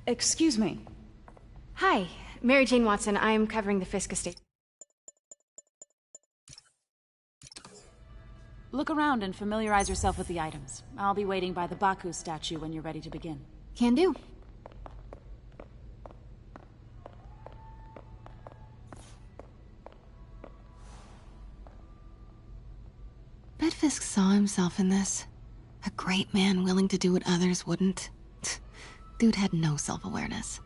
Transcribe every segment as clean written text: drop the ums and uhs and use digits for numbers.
Excuse me. Hi, Mary Jane Watson. I'm covering the Fisk estate. Look around and familiarize yourself with the items. I'll be waiting by the Baku statue when you're ready to begin. Can do. Bet Fisk saw himself in this. A great man willing to do what others wouldn't. Dude had no self-awareness.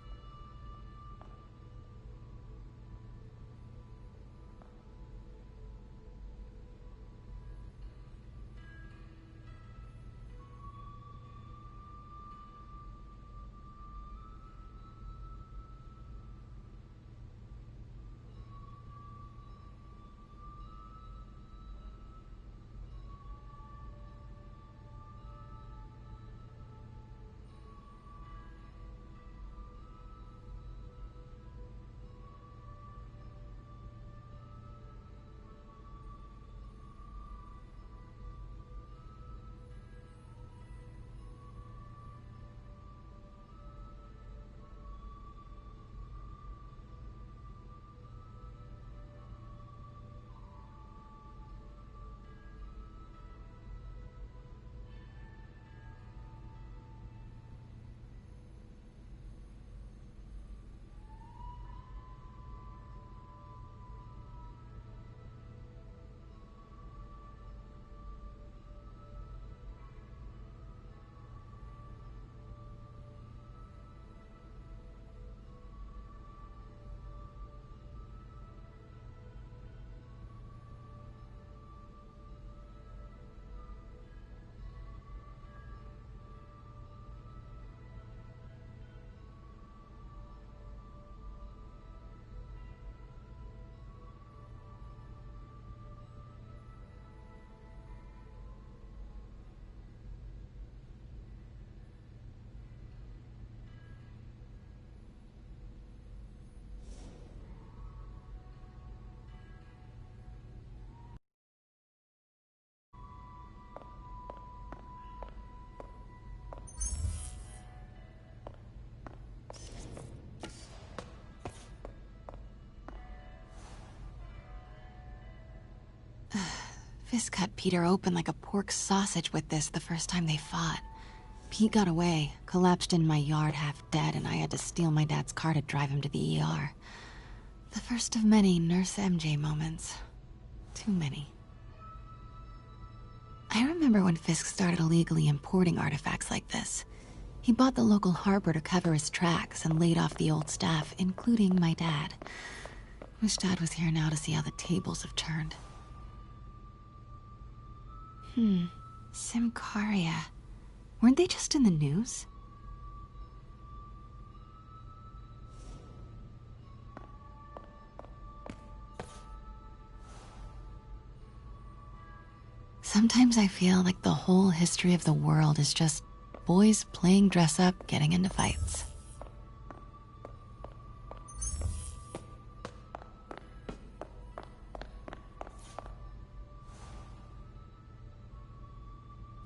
Fisk cut Peter open like a pork sausage with this the first time they fought. Pete got away, collapsed in my yard half dead, and I had to steal my dad's car to drive him to the ER. The first of many Nurse MJ moments. Too many. I remember when Fisk started illegally importing artifacts like this. He bought the local harbor to cover his tracks and laid off the old staff, including my dad. Wish Dad was here now to see how the tables have turned. Symkaria. Weren't they just in the news? Sometimes I feel like the whole history of the world is just boys playing dress up, getting into fights.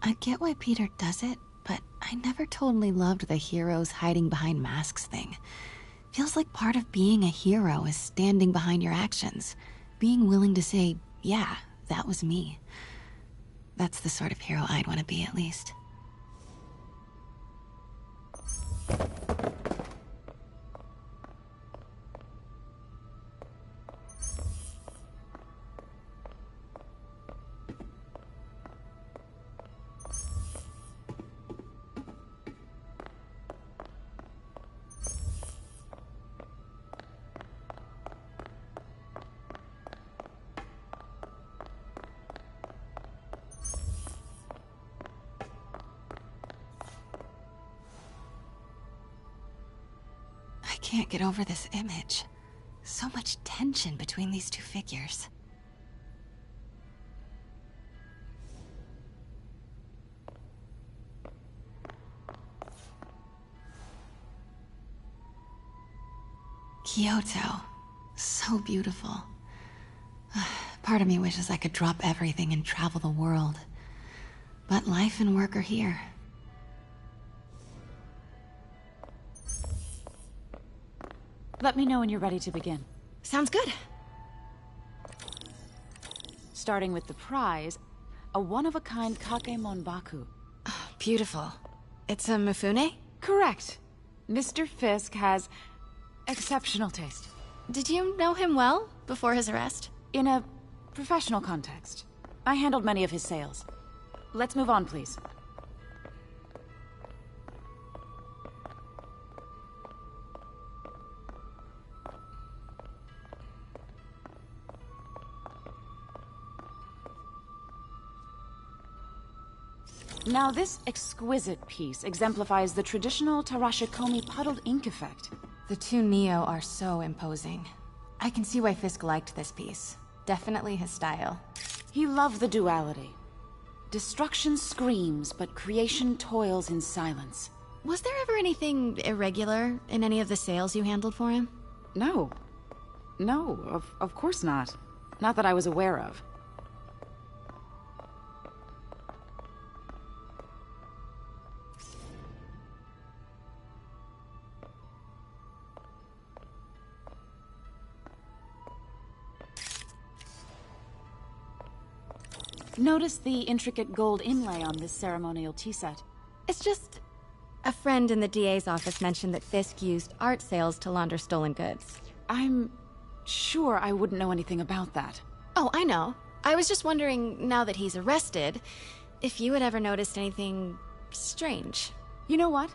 I get why Peter does it, but I never totally loved the heroes hiding behind masks thing. Feels like part of being a hero is standing behind your actions, being willing to say, yeah, that was me. That's the sort of hero I'd want to be, at least. I can't get over this image. So much tension between these two figures. Kyoto. So beautiful. Part of me wishes I could drop everything and travel the world. But life and work are here. Let me know when you're ready to begin. Sounds good. Starting with the prize, a one-of-a-kind Kakemon Baku. Beautiful. It's a Mifune? Correct. Mr. Fisk has exceptional taste. Did you know him well before his arrest? In a professional context, I handled many of his sales. Let's move on, please. Now, this exquisite piece exemplifies the traditional Tarashikomi puddled ink effect. The two Neo are so imposing. I can see why Fisk liked this piece. Definitely his style. He loved the duality. Destruction screams, but creation toils in silence. Was there ever anything irregular in any of the sales you handled for him? No. No, of course not. Not that I was aware of. Notice the intricate gold inlay on this ceremonial tea set. It's just... a friend in the DA's office mentioned that Fisk used art sales to launder stolen goods. I'm sure I wouldn't know anything about that. Oh, I know. I was just wondering, now that he's arrested, if you had ever noticed anything strange. You know what?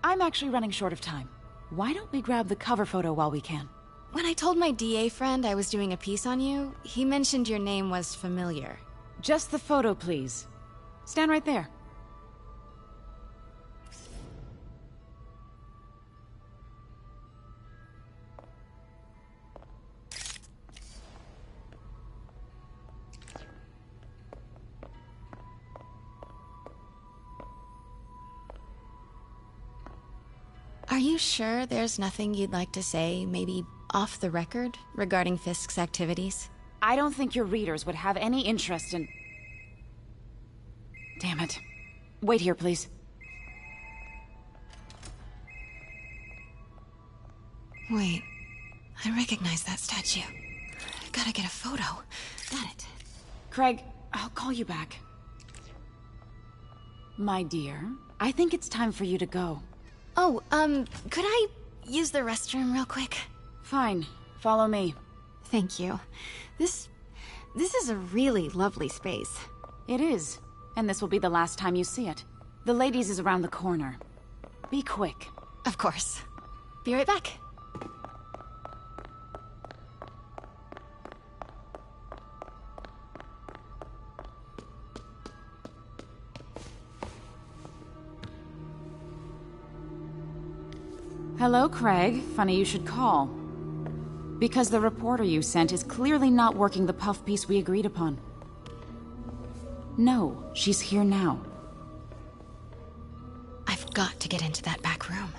I'm actually running short of time. Why don't we grab the cover photo while we can? When I told my DA friend I was doing a piece on you, he mentioned your name was familiar. Just the photo, please. Stand right there. Are you sure there's nothing you'd like to say, maybe off the record, regarding Fisk's activities? I don't think your readers would have any interest in... Damn it. Wait here, please. Wait, I recognize that statue. Gotta get a photo. Got it. Craig, I'll call you back. My dear, I think it's time for you to go. Oh, could I use the restroom real quick? Fine. Follow me. Thank you. This is a really lovely space. It is. And this will be the last time you see it. The ladies is around the corner. Be quick. Of course. Be right back. Hello, Craig. Funny you should call. Because the reporter you sent is clearly not working the puff piece we agreed upon. No, she's here now. I've got to get into that back room.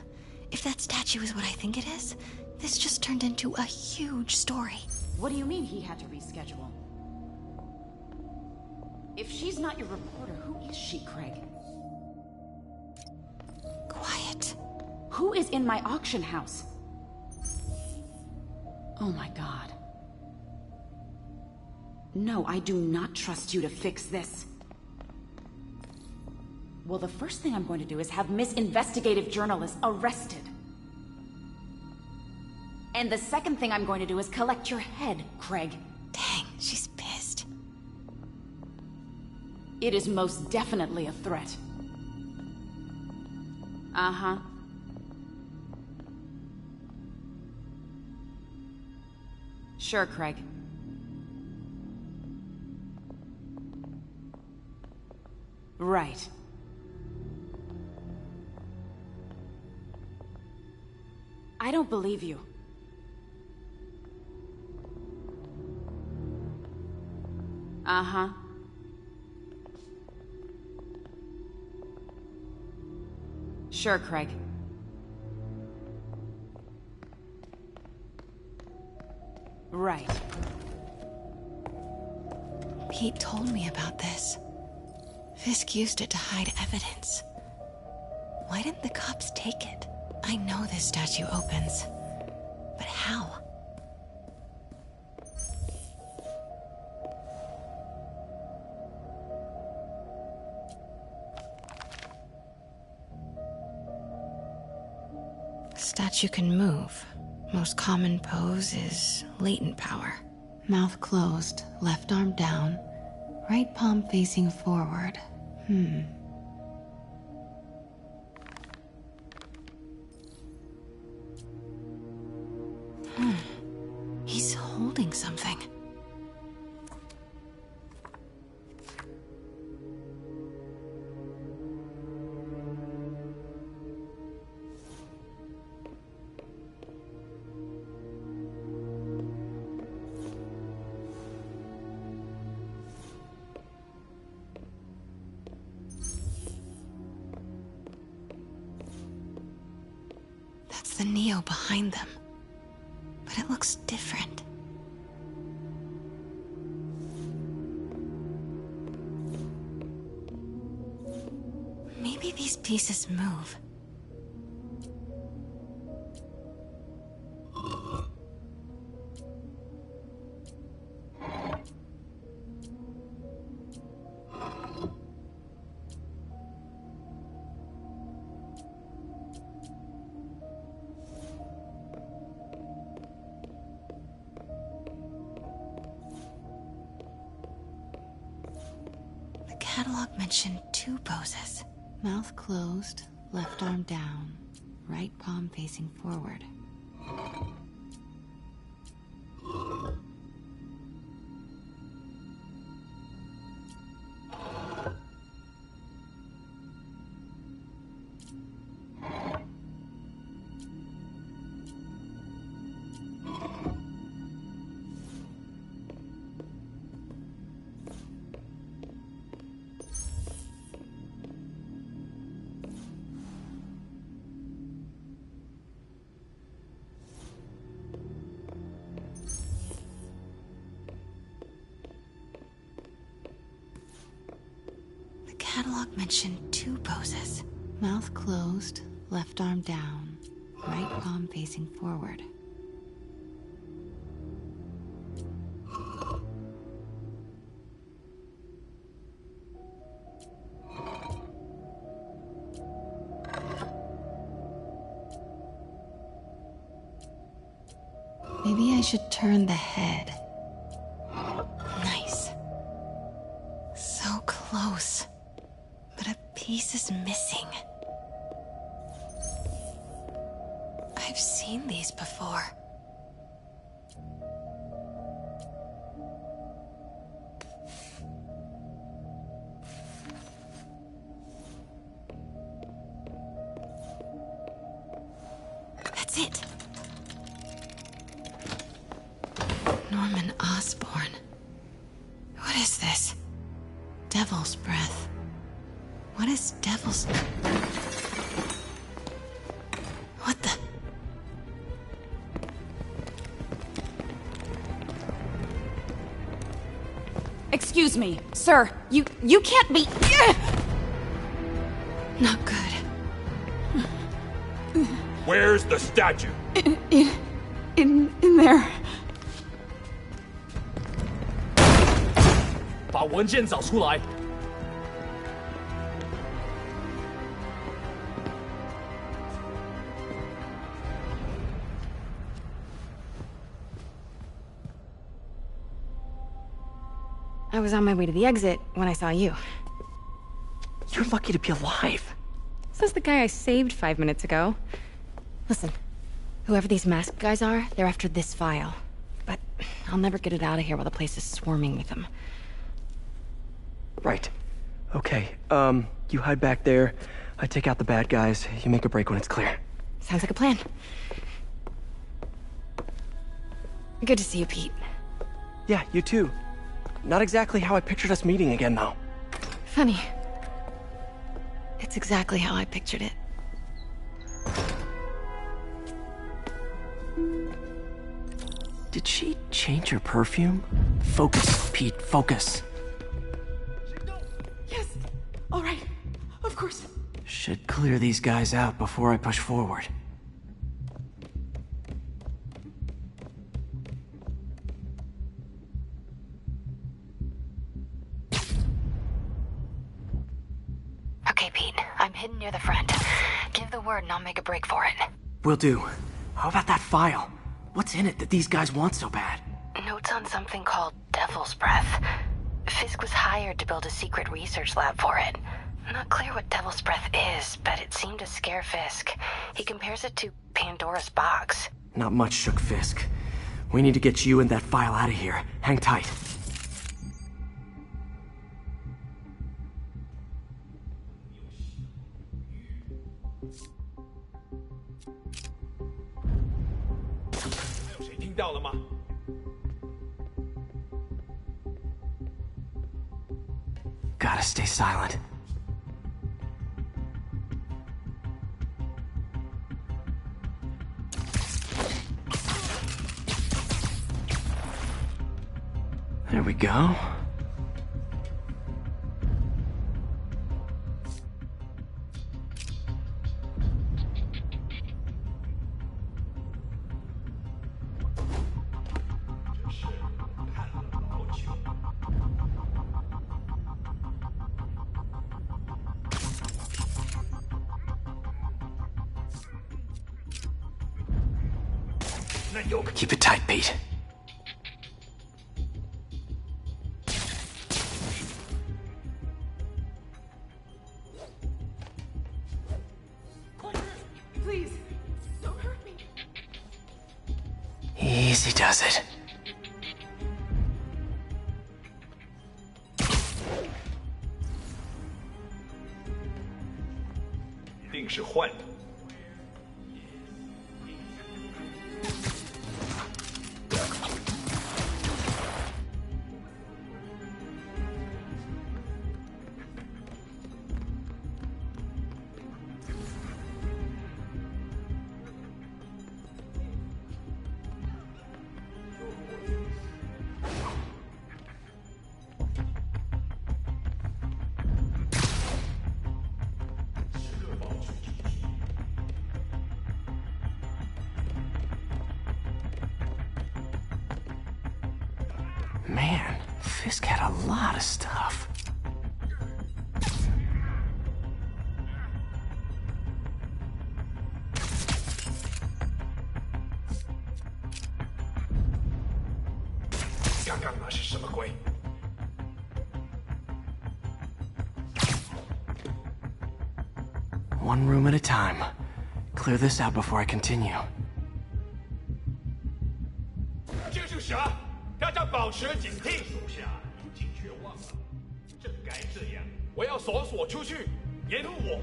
If that statue is what I think it is, this just turned into a huge story. What do you mean he had to reschedule? If she's not your reporter, who is she, Craig? Quiet. Who is in my auction house? Oh my god. No, I do not trust you to fix this. Well, the first thing I'm going to do is have Miss Investigative Journalist arrested. And the second thing I'm going to do is collect your head, Craig. Dang, she's pissed. It is most definitely a threat. Uh-huh. Sure, Craig. Right. I don't believe you. Uh-huh. Sure, Craig. Right. Pete told me about this. Fisk used it to hide evidence. Why didn't the cops take it? I know this statue opens, but How? Statue can move. Most common pose is latent power. Mouth closed, left arm down, right palm facing forward. He's holding something. That's the Neo behind them. But it looks different. Maybe these pieces move. The catalog mentioned 2 poses. Mouth closed, left arm down, right palm facing forward. The catalog mentioned 2 poses. Mouth closed, left arm down, right palm facing forward. Maybe I should turn the head. Nice. So close. But a piece is missing. I've seen these before. That's it. Norman Osborn. What is this? Devil's breath. What is devil's... What the... Excuse me, sir. You can't be... Not good. Where's the statue? In there. 把文件找出来。 I was on my way to the exit when I saw you. You're lucky to be alive. Says the guy I saved 5 minutes ago. Listen, whoever these masked guys are, they're after this file. But I'll never get it out of here while the place is swarming with them. Right. Okay, you hide back there. I take out the bad guys. You make a break when it's clear. Sounds like a plan. Good to see you, Pete. Yeah, you too. Not exactly how I pictured us meeting again, though. Funny. It's exactly how I pictured it. Did she change her perfume? Focus, Pete, focus. Yes. All right. Of course. Should clear these guys out before I push forward. the word and I'll make a break for it. Will do. How about that file? What's in it that these guys want so bad? Notes on something called Devil's Breath. Fisk was hired to build a secret research lab for it. Not clear what Devil's Breath is, but it seemed to scare Fisk. He compares it to Pandora's box. Not much shook Fisk. We need to get you and that file out of here. Hang tight. Gotta stay silent. There we go. Keep it tight, Pete. Please, don't hurt me. Easy does it. Man, Fisk had a lot of stuff. One room at a time. Clear this out before I continue. 这是啥？大家保持警惕。手下已经绝望了，这该这样。我要锁出去，沿路我。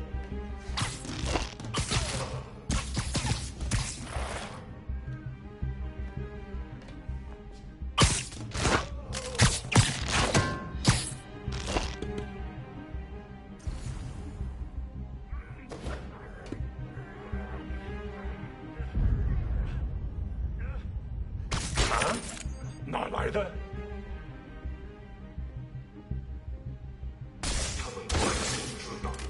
哪来的？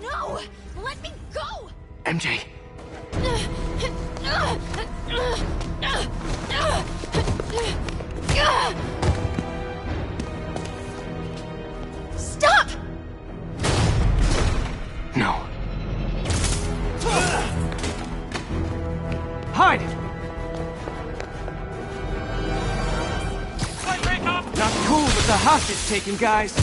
No! Let me go! MJ! Stop! No. Hide! Not cool with the hostage taking, guys.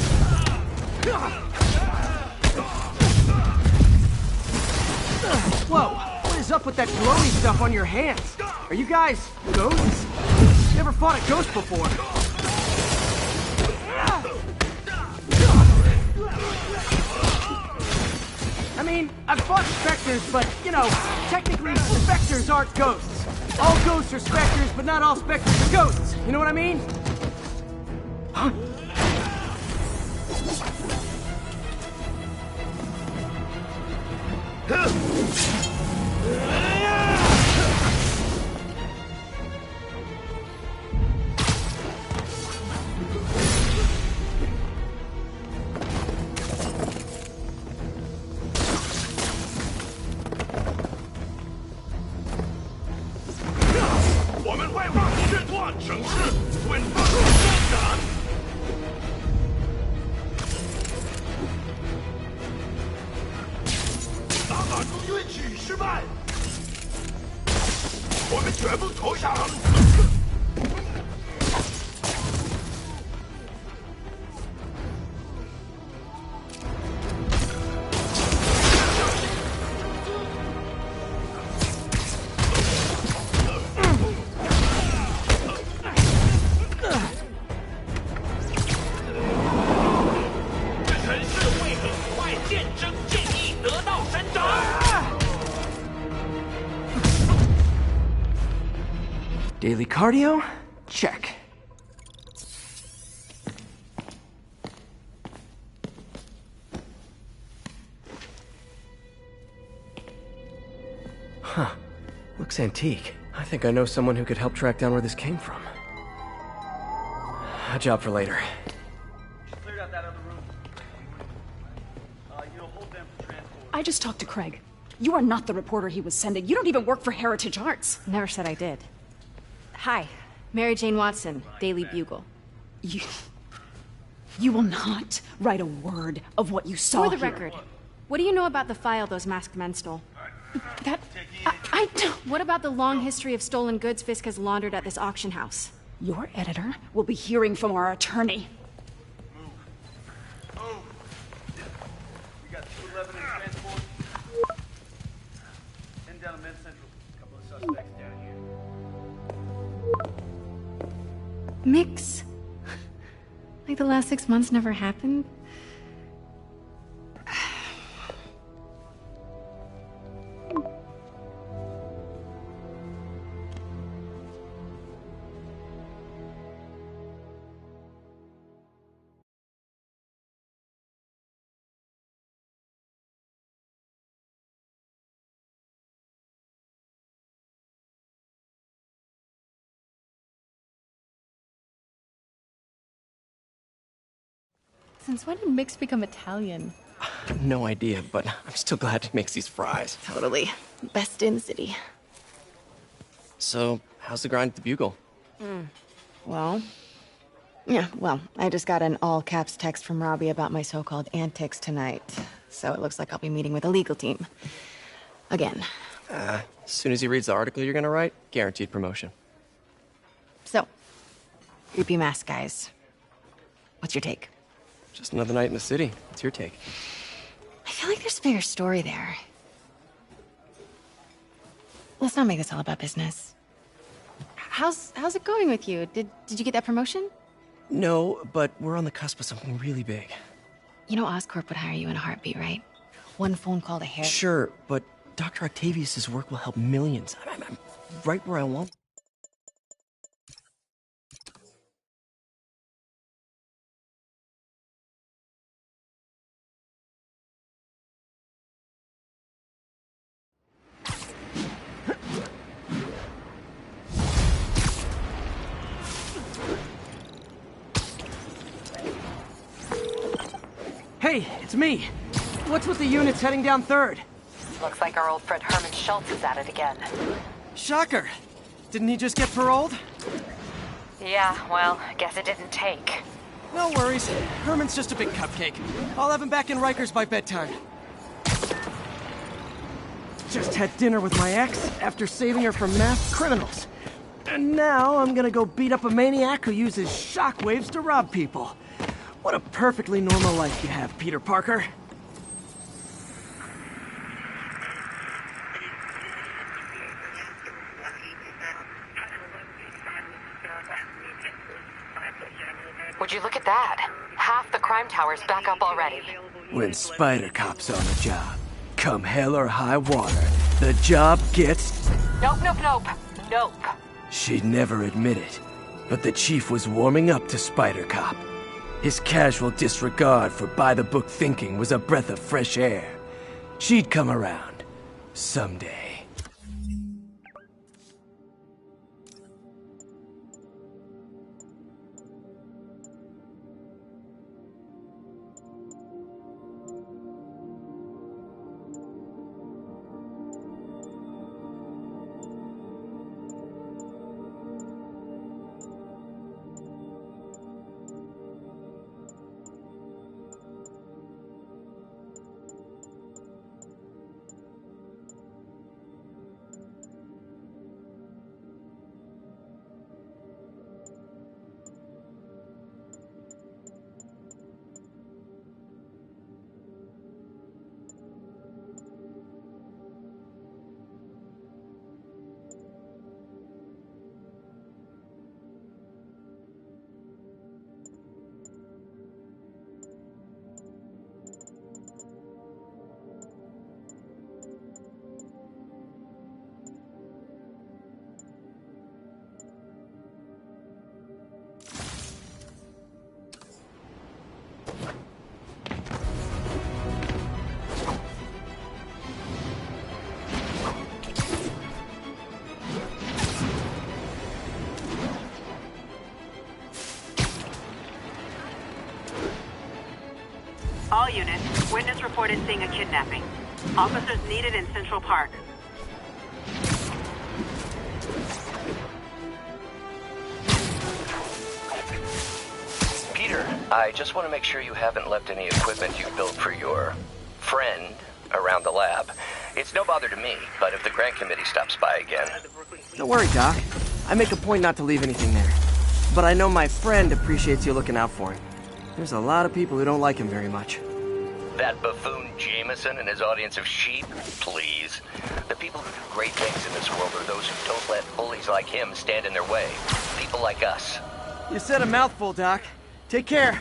Whoa, what is up with that glowy stuff on your hands? Are you guys ghosts? Never fought a ghost before. I mean, I've fought specters, but, you know, technically specters aren't ghosts. All ghosts are specters, but not all specters are ghosts. You know what I mean? Huh? 我们全部投降！这城市会很快见真正义得到伸张。Daily cardio? Check. Huh. Looks antique. I think I know someone who could help track down where this came from. A job for later. Cleared out that other room. You'll hold them for transport. I just talked to Craig. You are not the reporter he was sending. You don't even work for Heritage Arts. Never said I did. Hi, Mary Jane Watson, Daily Bugle. You will not write a word of what you saw For the here. record, what do you know about the file those masked men stole? That... I don't... What about the long history of stolen goods Fisk has laundered at this auction house? Your editor will be hearing from our attorney. We got 211 in transport. Heading down to Men's Central. A couple of suspects down here. Mix? Like the last 6 months never happened? Since when did Mix become Italian? No idea, but I'm still glad he makes these fries. Totally. Best in the city. So, how's the grind at the Bugle? Well, I just got an all-caps text from Robbie about my so-called antics tonight. So it looks like I'll be meeting with a legal team. Again. As soon as he reads the article you're gonna write, guaranteed promotion. So, creepy mask guys. What's your take? Just another night in the city. What's your take? I feel like there's a bigger story there. Let's not make this all about business. How's it going with you? Did you get that promotion? No, but we're on the cusp of something really big. You know Oscorp would hire you in a heartbeat, right? One phone call to Harry. Sure, but Dr. Octavius's work will help millions. I'm right where I want. Hey, it's me. What's with the units heading down 3rd? Looks like our old friend Herman Schultz is at it again. Shocker. Didn't he just get paroled? Yeah, well, guess it didn't take. No worries. Herman's just a big cupcake. I'll have him back in Rikers by bedtime. Just had dinner with my ex after saving her from masked criminals. And now I'm gonna go beat up a maniac who uses shockwaves to rob people. What a perfectly normal life you have, Peter Parker. Would you look at that? Half the crime tower's back up already. When Spider Cop's on the job, come hell or high water, the job gets... Nope. She'd never admit it, but the chief was warming up to Spider Cop. His casual disregard for by-the-book thinking was a breath of fresh air. She'd come around. Someday. reported seeing a kidnapping. Officers needed in Central Park. Peter, I just want to make sure you haven't left any equipment you built for your friend around the lab. It's no bother to me, but if the grant committee stops by again... Don't worry, Doc. I make a point not to leave anything there. But I know my friend appreciates you looking out for him. There's a lot of people who don't like him very much. That buffoon Jameson and his audience of sheep? Please. The people who do great things in this world are those who don't let bullies like him stand in their way. People like us. You said a mouthful, Doc. Take care.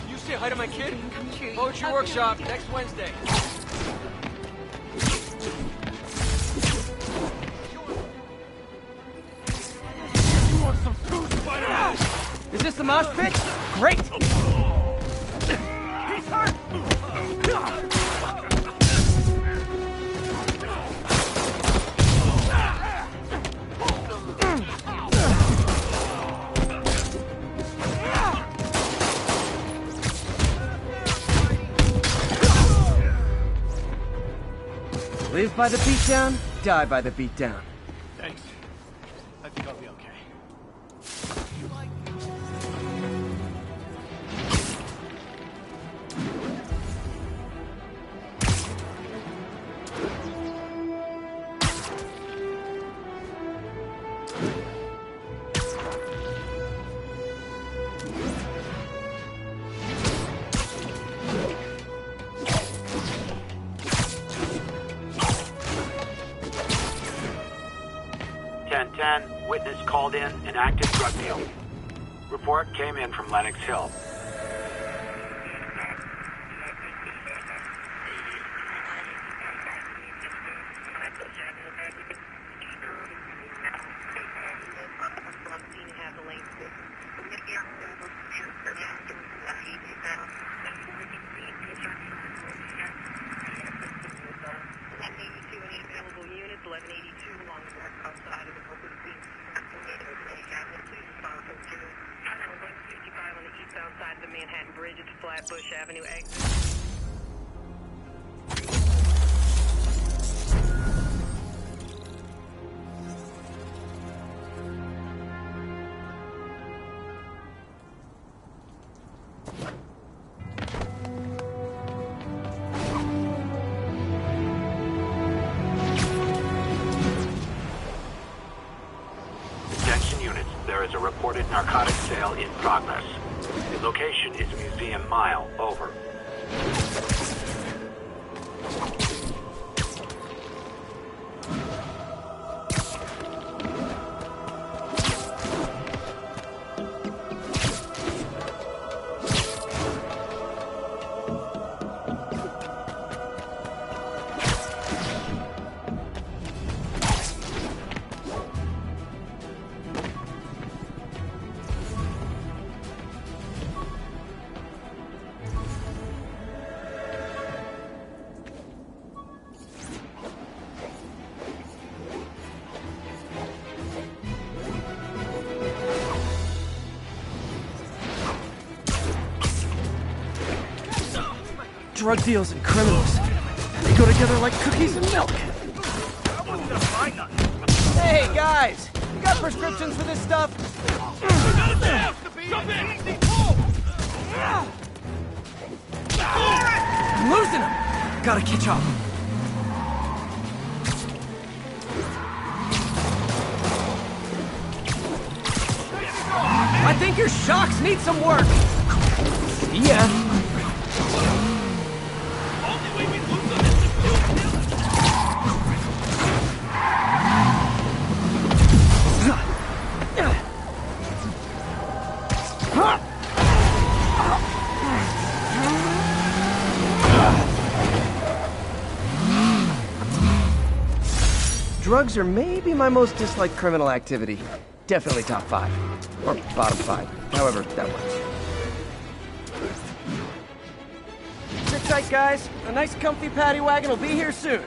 You say hi to my kid? Poetry workshop next Wednesday. Is this the mosh pit? Great! He's hurt! Live by the beatdown, die by the beatdown. Thanks. I think I'll be okay. Witness called in an active drug deal. Report came in from Lenox Hill. There is a reported narcotics sale in progress. The location is Museum Mile. Over. Drug deals and criminals. They go together like cookies and milk. Hey, guys! You got prescriptions for this stuff? I'm losing them! Gotta catch up. I think your shocks need some work. See ya. Drugs are maybe my most disliked criminal activity. Definitely top 5. Or bottom 5. However that works. tight, guys. A nice comfy paddy wagon will be here soon.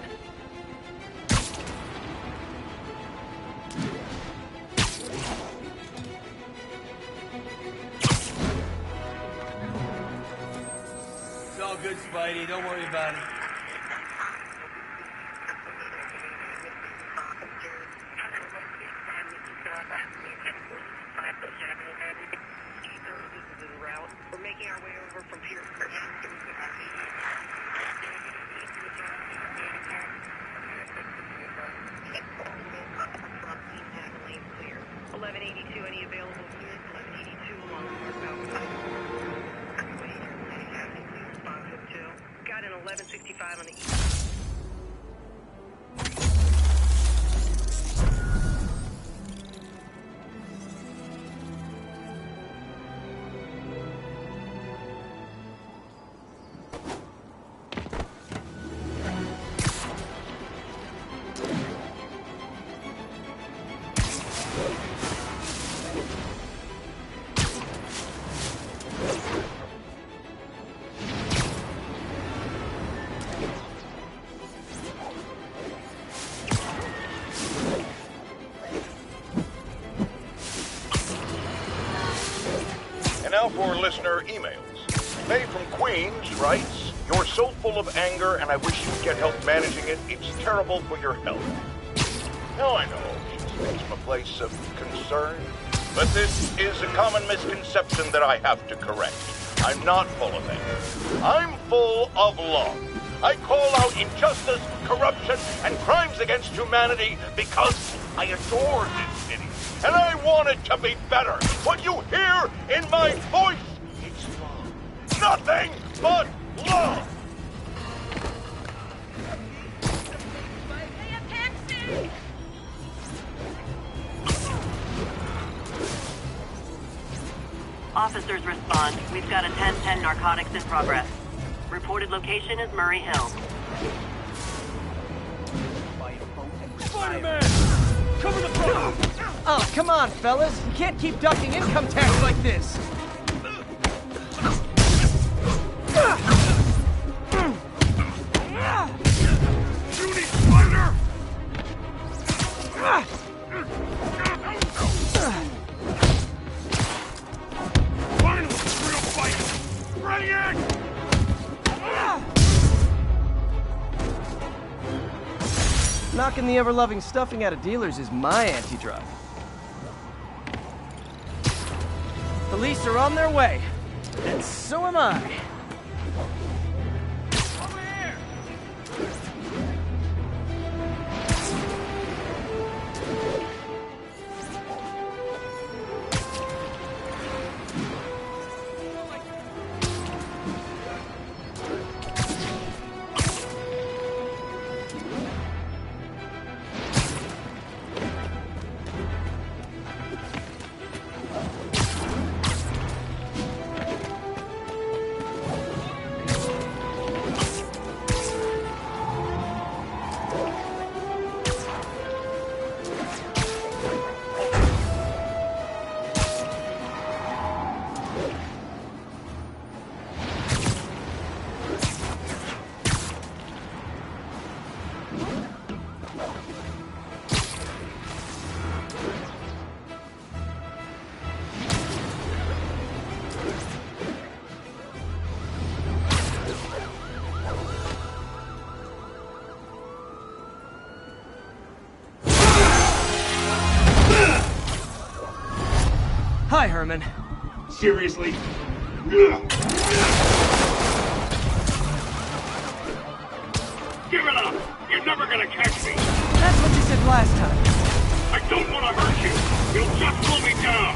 It's all good, Spidey. Don't worry about it. We're making our way over from here. 1182, any available units? 1182 along northbound. Got an 1165 on the east. Now for listener emails. Faye from Queens writes, "You're so full of anger and I wish you'd get help managing it. It's terrible for your health." Now I know she's speaks from a place of concern, but this is a common misconception that I have to correct. I'm not full of anger. I'm full of love. I call out injustice, corruption, and crimes against humanity because I adore this city. And I want it to be better. What you hear in my voice, it's love. Nothing but love. Officers respond. We've got a 1010 narcotics in progress. Reported location is Murray Hill. Spider-Man! Cover the front! Oh, come on, fellas. You can't keep ducking income tax like this. Judy Spider! Finally, real fight! Bring it! Knocking the ever-loving stuffing out of dealers is my anti-drug. Police are on their way, and so am I. Over here! Hi, Herman. Seriously? Give it up! You're never gonna catch me! That's what you said last time. I don't want to hurt you! You'll just slow me down!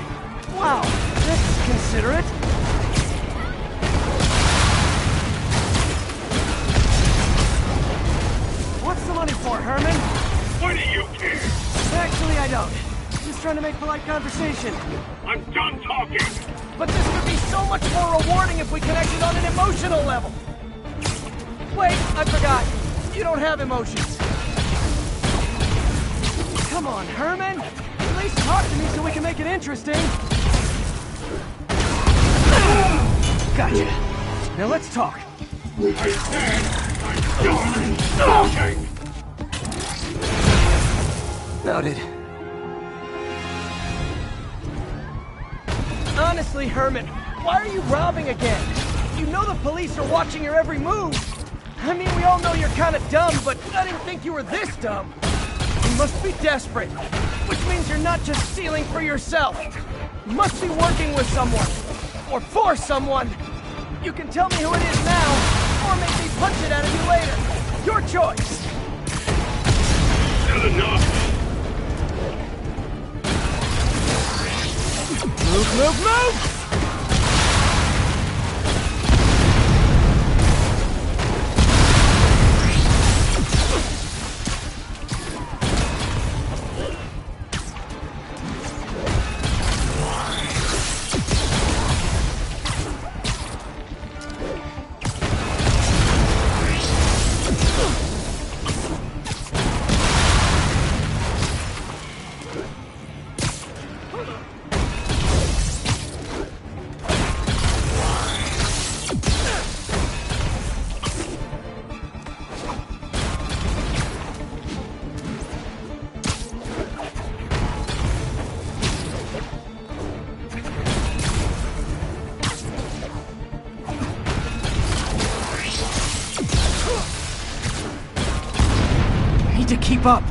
Wow, that's considerate. What's the money for, Herman? Why do you care? Actually, I don't. Just trying to make polite conversation. I'm done talking! But this would be so much more rewarding if we connected on an emotional level. Wait, I forgot. You don't have emotions. Come on, Herman. At least talk to me so we can make it interesting. Gotcha. Now let's talk. I said I'm done talking! Noted. Honestly, Herman, why are you robbing again? You know the police are watching your every move. I mean, we all know you're kind of dumb, but I didn't think you were this dumb. You must be desperate, which means you're not just stealing for yourself. You must be working with someone, or for someone. You can tell me who it is now, or make me punch it out of you later. Your choice. Good enough! Move, move, move! To keep up.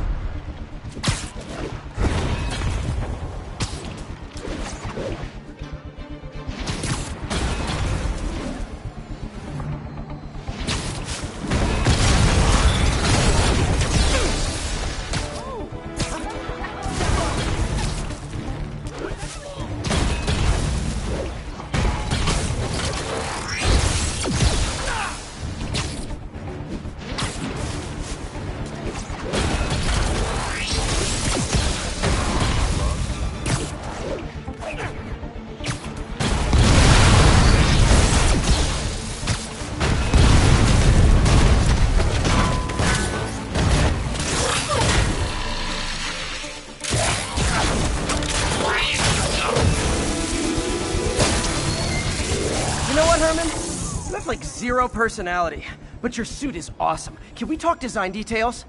Like zero personality, but your suit is awesome. Can we talk design details?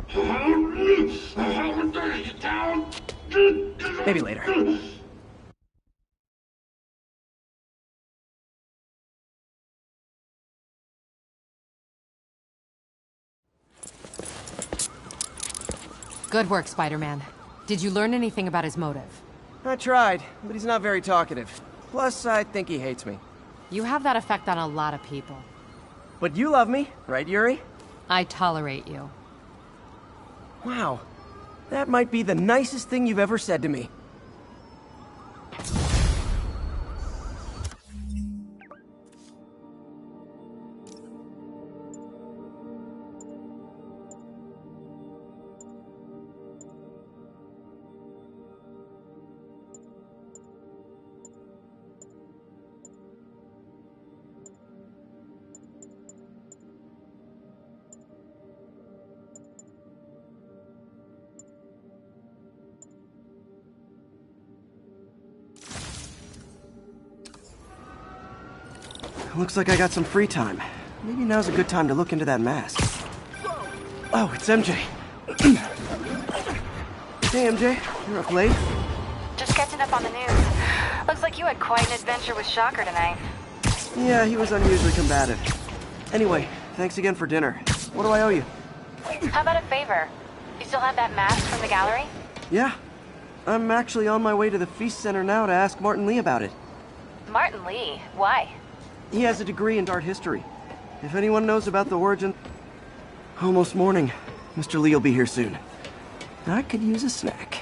Maybe later. Good work, Spider-Man. Did you learn anything about his motive? I tried, but he's not very talkative. Plus, I think he hates me. You have that effect on a lot of people. But you love me, right, Yuri? I tolerate you. Wow. That might be the nicest thing you've ever said to me. Looks like I got some free time. Maybe now's a good time to look into that mask. Oh, it's MJ. Hey, MJ. You're up late? Just catching up on the news. Looks like you had quite an adventure with Shocker tonight. Yeah, he was unusually combative. Anyway, thanks again for dinner. What do I owe you? How about a favor? You still have that mask from the gallery? Yeah. I'm actually on my way to the Feast Center now to ask Martin Lee about it. Martin Lee? Why? He has a degree in art history. If anyone knows about the origin... Almost morning. Mr. Lee will be here soon. I could use a snack.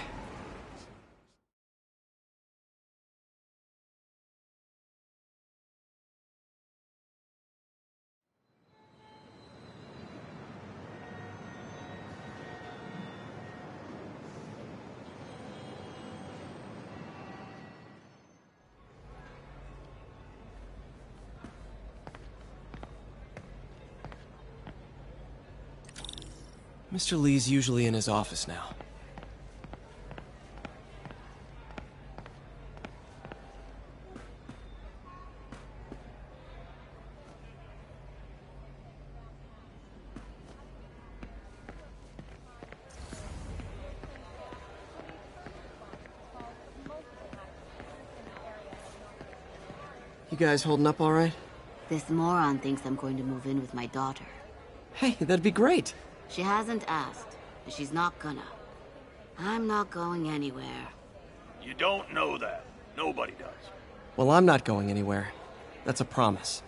Mr. Lee's usually in his office now. guys holding up all right? This moron thinks I'm going to move in with my daughter. Hey, that'd be great. She hasn't asked, but she's not gonna. I'm not going anywhere. You don't know that. Nobody does. Well, I'm not going anywhere. That's a promise.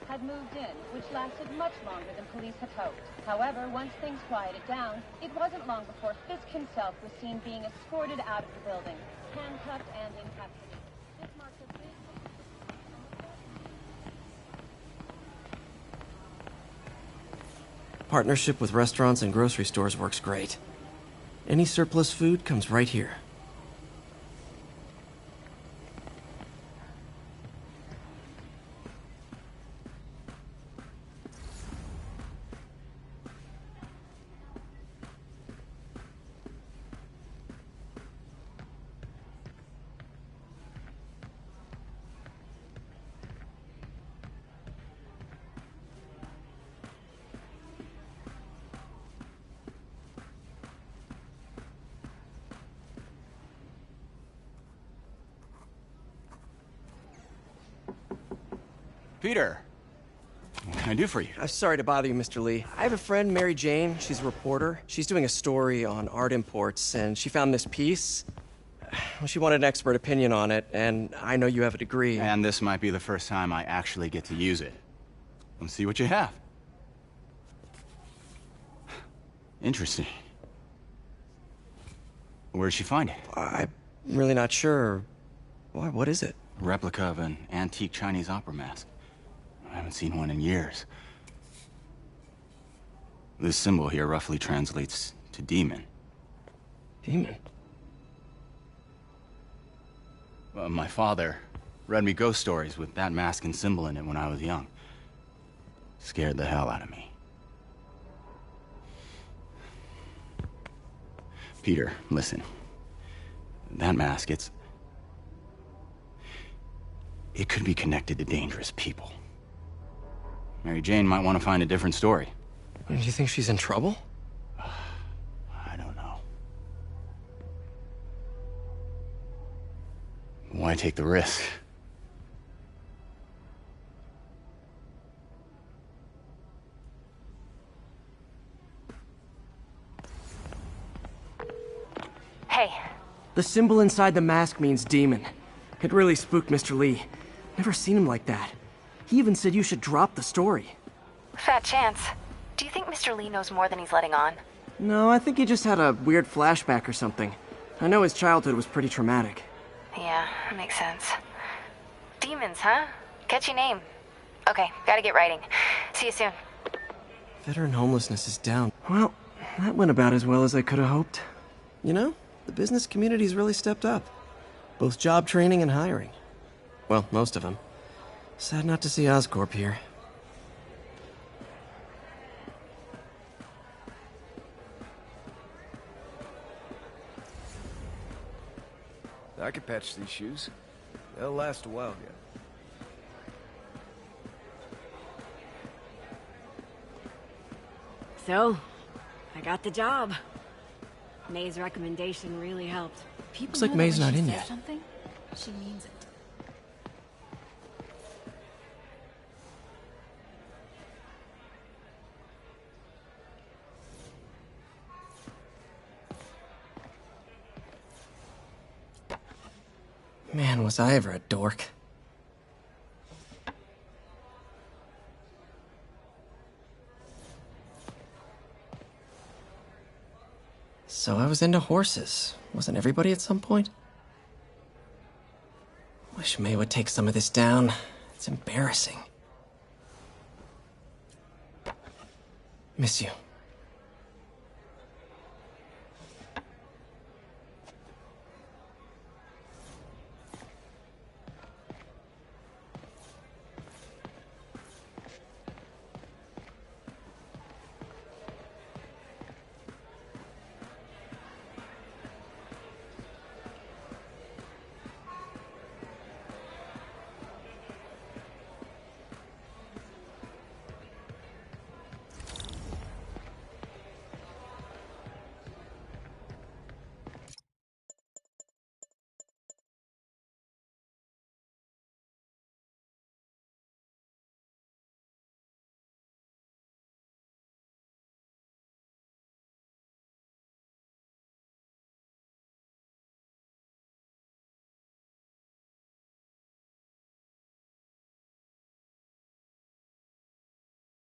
Had moved in, which lasted much longer than police had hoped. However, once things quieted down, it wasn't long before Fisk himself was seen being escorted out of the building, handcuffed and in custody. This marks a big... Partnership with restaurants and grocery stores works great. Any surplus food comes right here. Peter, what can I do for you? I'm sorry to bother you, Mr. Lee. I have a friend, Mary Jane. She's a reporter. She's doing a story on art imports, and she found this piece. Well, she wanted an expert opinion on it, and I know you have a degree. And this might be the first time I actually get to use it. Let's see what you have. Interesting. Where'd she find it? I'm really not sure. Why, what is it? A replica of an antique Chinese opera mask. I haven't seen one in years. This symbol here roughly translates to demon. Demon? My father read me ghost stories with that mask and symbol in it when I was young. Scared the hell out of me. Peter, listen. That mask, it could be connected to dangerous people. Mary Jane might want to find a different story. Do you think she's in trouble? I don't know. Why take the risk? Hey. The symbol inside the mask means demon. It really spooked Mr. Lee. Never seen him like that. He even said you should drop the story. Fat chance. Do you think Mr. Lee knows more than he's letting on? No, I think he just had a weird flashback or something. I know his childhood was pretty traumatic. Yeah, that makes sense. Demons, huh? Catchy name. Okay, gotta get writing. See you soon. Veteran homelessness is down. Well, that went about as well as I could have hoped. You know, the business community's really stepped up. Both job training and hiring. Well, most of them. Sad not to see Oscorp here. I could patch these shoes. They'll last a while yet. So, I got the job. May's recommendation really helped. Looks like May's not in yet. Something, she means it. Man, was I ever a dork. So I was into horses. Wasn't everybody at some point? Wish May would take some of this down. It's embarrassing. Miss you.